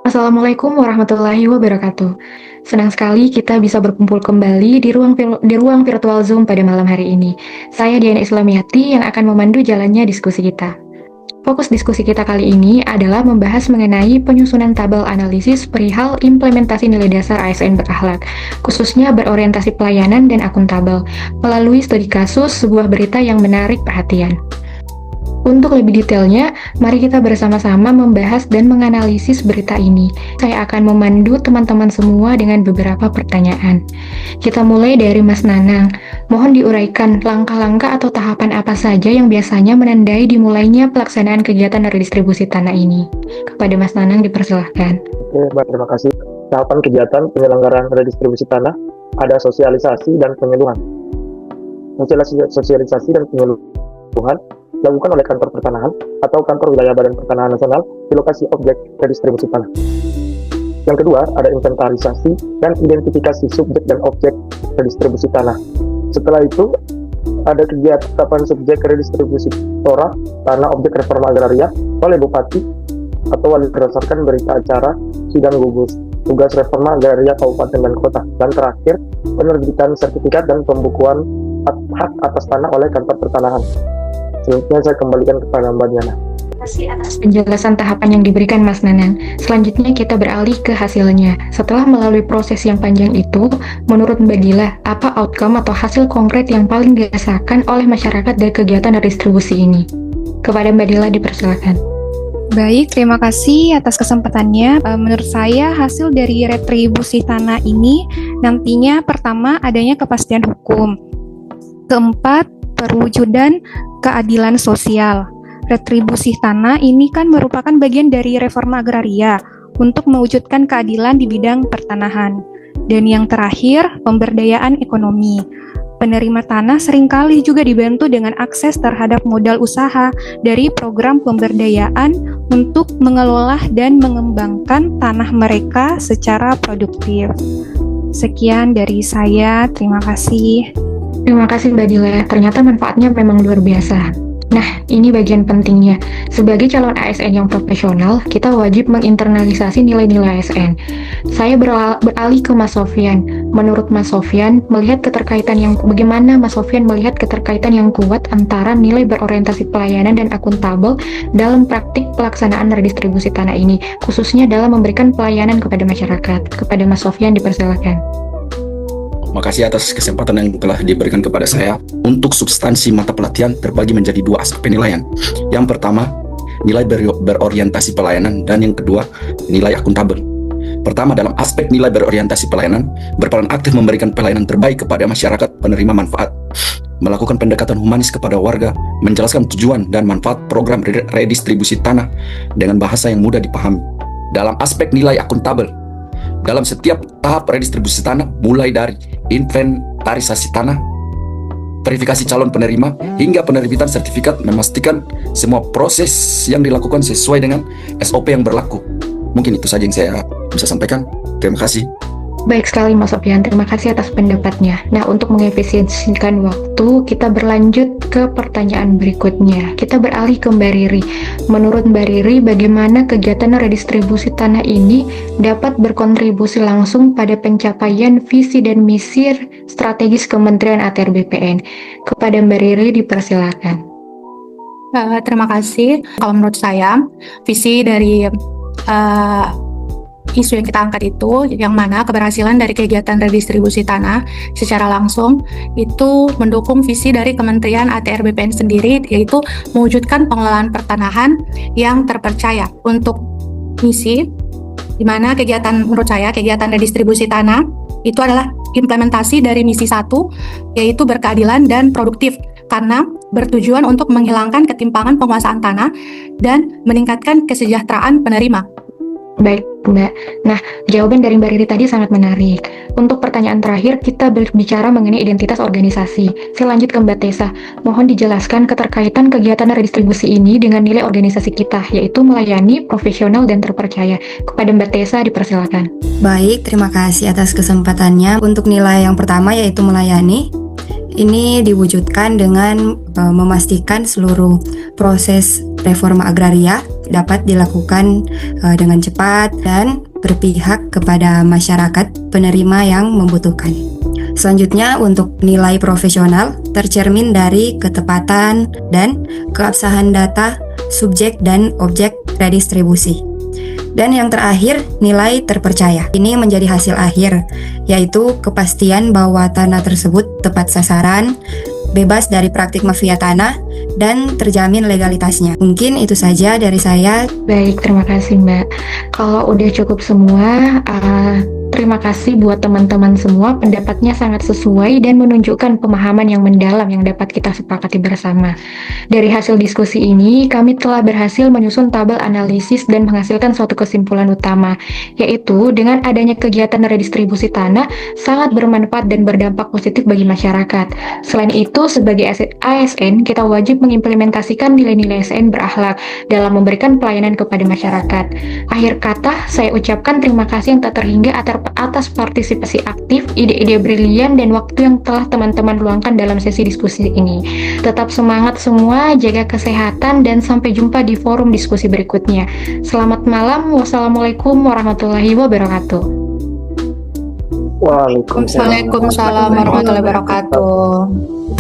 Assalamualaikum warahmatullahi wabarakatuh. Senang sekali kita bisa berkumpul kembali di ruang virtual Zoom pada malam hari ini. Saya Diana Islamiati yang akan memandu jalannya diskusi kita. Fokus diskusi kita kali ini adalah membahas mengenai penyusunan tabel analisis perihal implementasi nilai dasar ASN berakhlak, khususnya berorientasi pelayanan dan akuntabel, melalui studi kasus sebuah berita yang menarik perhatian. Untuk lebih detailnya, mari kita bersama-sama membahas dan menganalisis berita ini. Saya akan memandu teman-teman semua dengan beberapa pertanyaan. Kita mulai dari Mas Nanang. Mohon diuraikan langkah-langkah atau tahapan apa saja yang biasanya menandai dimulainya pelaksanaan kegiatan redistribusi tanah ini. Kepada Mas Nanang dipersilahkan. Oke, Mbak, terima kasih. Tahapan kegiatan penyelenggaraan redistribusi tanah ada sosialisasi dan penyuluhan. Sosialisasi dan penyuluhan dilakukan oleh kantor pertanahan atau kantor wilayah Badan Pertanahan Nasional di lokasi objek redistribusi tanah. Yang kedua, ada inventarisasi dan identifikasi subjek dan objek redistribusi tanah. Setelah itu, ada kegiatan subjek redistribusi tanah objek reforma agraria oleh Bupati atau wali berdasarkan berita acara sidang gugus tugas reforma agraria kabupaten dan kota. Dan terakhir, penerbitan sertifikat dan pembukuan hak atas tanah oleh kantor pertanahan. Selanjutnya saya kembalikan kepada Mbak Diana. Terima kasih atas penjelasan tahapan yang diberikan Mas Nanang. Selanjutnya kita beralih ke hasilnya. Setelah melalui proses yang panjang itu, menurut Mbak Dila, apa outcome atau hasil konkret yang paling dirasakan oleh masyarakat dari kegiatan redistribusi ini? Kepada Mbak Dila dipersilakan. Baik, terima kasih atas kesempatannya. Menurut saya hasil dari retribusi tanah ini nantinya pertama adanya kepastian hukum. Keempat, perwujudan keadilan sosial. Retribusi tanah ini kan merupakan bagian dari reforma agraria untuk mewujudkan keadilan di bidang pertanahan. Dan yang terakhir, pemberdayaan ekonomi. Penerima tanah seringkali juga dibantu dengan akses terhadap modal usaha dari program pemberdayaan untuk mengelola dan mengembangkan tanah mereka secara produktif. Sekian dari saya, terima kasih. Terima kasih Mbak Dila, ternyata manfaatnya memang luar biasa. Nah, ini bagian pentingnya. Sebagai calon ASN yang profesional, kita wajib menginternalisasi nilai-nilai ASN. Saya beralih ke Mas Sofyan. Menurut Mas Sofyan, bagaimana Mas Sofyan melihat keterkaitan yang kuat antara nilai berorientasi pelayanan dan akuntabel dalam praktik pelaksanaan redistribusi tanah ini, khususnya dalam memberikan pelayanan kepada masyarakat. Kepada Mas Sofyan dipersilakan. Makasih atas kesempatan yang telah diberikan kepada saya. Untuk substansi mata pelatihan terbagi menjadi dua aspek penilaian. Yang pertama, nilai berorientasi pelayanan, dan yang kedua, nilai akuntabel. Pertama, dalam aspek nilai berorientasi pelayanan, berperan aktif memberikan pelayanan terbaik kepada masyarakat penerima manfaat, melakukan pendekatan humanis kepada warga, menjelaskan tujuan dan manfaat program redistribusi tanah dengan bahasa yang mudah dipahami. Dalam aspek nilai akuntabel, dalam setiap tahap redistribusi tanah, mulai dari inventarisasi tanah, verifikasi calon penerima, hingga penerbitan sertifikat, memastikan semua proses yang dilakukan sesuai dengan SOP yang berlaku. Mungkin itu saja yang saya bisa sampaikan. Terima kasih. Baik sekali Mas Sofyan, terima kasih atas pendapatnya. Nah, untuk mengefisiensikan waktu, kita berlanjut ke pertanyaan berikutnya. Kita beralih ke Mbak Riri. Menurut Mbak Riri, bagaimana kegiatan redistribusi tanah ini dapat berkontribusi langsung pada pencapaian visi dan misi strategis Kementerian ATR BPN? Kepada Mbak Riri dipersilakan. Terima kasih. Kalau menurut saya, visi dari isu yang kita angkat itu, yang mana keberhasilan dari kegiatan redistribusi tanah secara langsung itu mendukung visi dari Kementerian ATR BPN sendiri, yaitu mewujudkan pengelolaan pertanahan yang terpercaya. Untuk misi, di mana menurut saya kegiatan redistribusi tanah itu adalah implementasi dari misi 1, yaitu berkeadilan dan produktif, karena bertujuan untuk menghilangkan ketimpangan penguasaan tanah dan meningkatkan kesejahteraan penerima. Baik, Mbak. Nah, jawaban dari Mbak Riri tadi sangat menarik. Untuk pertanyaan terakhir, kita berbicara mengenai identitas organisasi. Saya lanjut ke Mbak Tessa. Mohon dijelaskan keterkaitan kegiatan redistribusi ini dengan nilai organisasi kita, yaitu melayani, profesional, dan terpercaya. Kepada Mbak Tessa, dipersilakan. Baik, terima kasih atas kesempatannya. Untuk nilai yang pertama yaitu melayani, ini diwujudkan dengan memastikan seluruh proses reforma agraria dapat dilakukan dengan cepat dan berpihak kepada masyarakat penerima yang membutuhkan. Selanjutnya, untuk nilai profesional tercermin dari ketepatan dan keabsahan data subjek dan objek redistribusi. Dan yang terakhir, nilai terpercaya. Ini menjadi hasil akhir, yaitu kepastian bahwa tanah tersebut tepat sasaran, bebas dari praktik mafia tanah, dan terjamin legalitasnya. Mungkin itu saja dari saya. Baik, terima kasih Mbak. Kalau udah cukup semua, terima kasih buat teman-teman semua, pendapatnya sangat sesuai dan menunjukkan pemahaman yang mendalam yang dapat kita sepakati bersama. Dari hasil diskusi ini, kami telah berhasil menyusun tabel analisis dan menghasilkan suatu kesimpulan utama, yaitu dengan adanya kegiatan redistribusi tanah sangat bermanfaat dan berdampak positif bagi masyarakat. Selain itu, sebagai ASN, kita wajib mengimplementasikan nilai-nilai ASN berakhlak dalam memberikan pelayanan kepada masyarakat. Akhir kata, saya ucapkan terima kasih yang tak terhingga atas partisipasi aktif, ide-ide brilian, dan waktu yang telah teman-teman luangkan dalam sesi diskusi ini. Tetap semangat semua, jaga kesehatan, dan sampai jumpa di forum diskusi berikutnya. Selamat malam, wassalamualaikum warahmatullahi wabarakatuh. Waalaikumsalam. Waalaikumsalam warahmatullahi wabarakatuh.